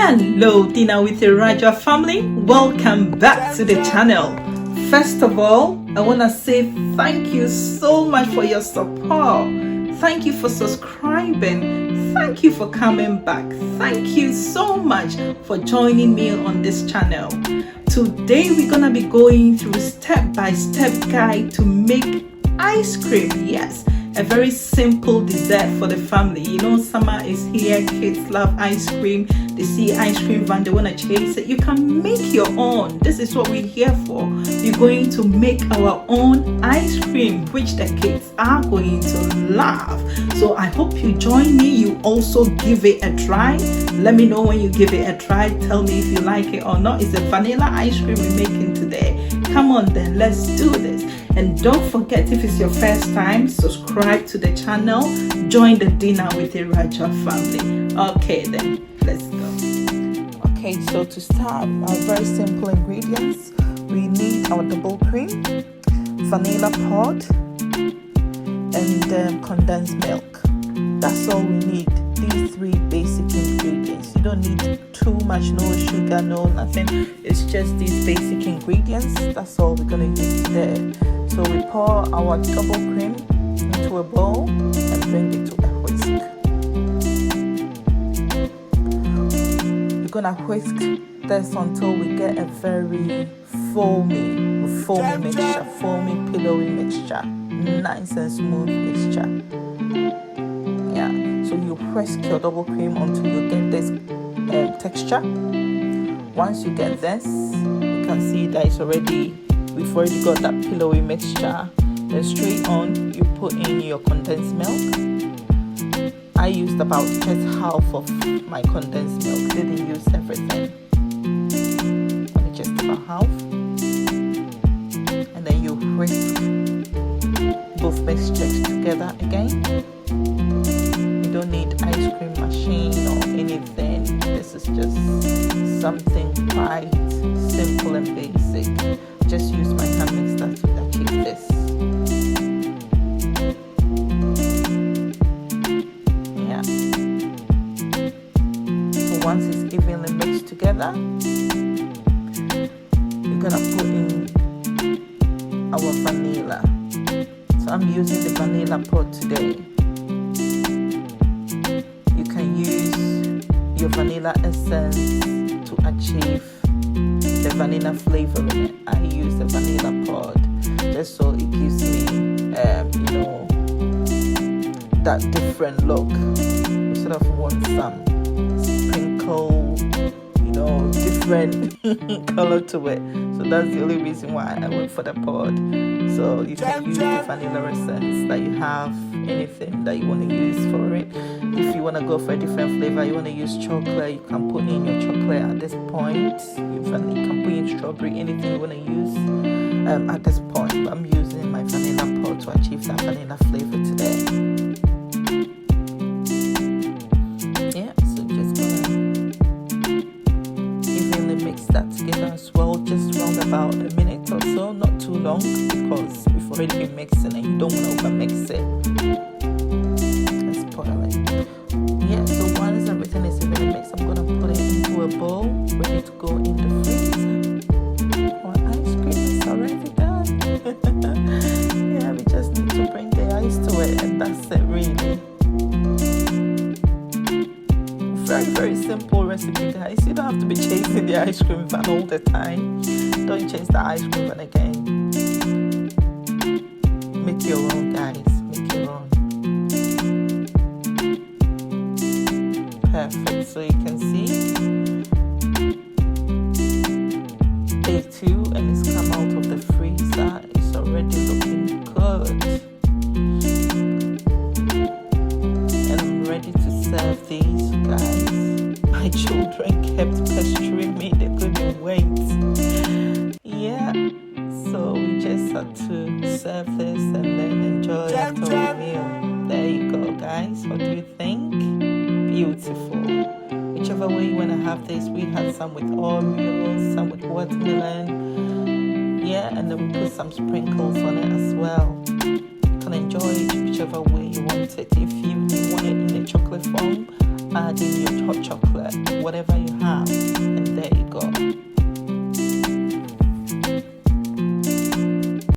Hello, Dinner with the Raja family. Welcome back to the channel. First of all, I want to say thank you so much for your support. Thank you for subscribing. Thank you for coming back. Thank you so much for joining me on this channel. Today we're gonna be going through step-by-step guide to make ice cream. Yes, a very simple dessert for the family. You know, summer is here, kids love ice cream. They see ice cream van, they want to chase it. You can make your own. This is what we're here for. We're going to make our own ice cream, which the kids are going to love. So I hope you join me. You also give it a try. Let me know when you give it a try. Tell me if you like it or not. It's a vanilla ice cream we're making today. Come on then, let's do this. And don't forget, if it's your first time, subscribe to the channel. Join the Dinner with the Raja family. Okay then, let's go. Okay, so to start, our very simple ingredients. We need our double cream, vanilla pod, and condensed milk. That's all we need. These three basic ingredients. You don't need too much, no sugar, no nothing. It's just these basic ingredients. That's all we're gonna use today. So we pour our double cream into a bowl and bring it to a whisk. We're gonna whisk this until we get a very foamy mixture, foamy, pillowy mixture, nice and smooth mixture. Yeah, so you whisk your double cream until you get this texture. Once you get this, you can see that we've already got that pillowy mixture. Then straight on, you put in your condensed milk. I used about just half of my condensed milk, didn't use everything, only just about half. And then you whisk both mixtures together again. You don't need ice cream machine or anything. This is just something quite simple and basic. Just use my hand mixer to achieve this. Yeah. So once it's evenly mixed together, we're gonna put in our vanilla. So I'm using the vanilla pod today. You can use your vanilla essence to achieve the vanilla flavor in it. I use the vanilla pod just so it gives me that different look. You sort of want some sprinkle, different color to it. So that's the only reason why I went for the pod. So you can use the vanilla essence that you have, anything that you want to use for it. If you want to go for a different flavor, you want to use chocolate, you can put in your chocolate at this point. You can put in strawberry, anything you want to use at this point. But I'm using my vanilla pod to achieve that vanilla flavor today. Yeah, so just gonna evenly mix that together as well, just around about a minute or so, not too long, because we've already been mixing it. You don't want to over mix it. Let's pour it. Yeah, so once everything is evenly mixed, I'm gonna put it into a bowl, ready to go in the freezer. Our ice cream is already done. Yeah, we just need to bring the ice to it, and that's it really. Very, very simple recipe, guys. You don't have to be chasing the ice cream van all the time. Don't chase the ice cream van again. Make your own, guys. Make your own. Perfect. So you can see day 2, and it's come out of the freezer. It's already looking good. And I'm ready to serve these, guys. My children kept pestering me. They couldn't wait. Yeah. So we just had to serve this and then enjoy after a meal. There you go, guys. What do you think? Beautiful. Whichever way you want to have this, we had some with Oreos, some with watermelon. Yeah, and then we put some sprinkles on it as well. You can enjoy it whichever way you want it. If you want it in a chocolate form, add in your hot chocolate.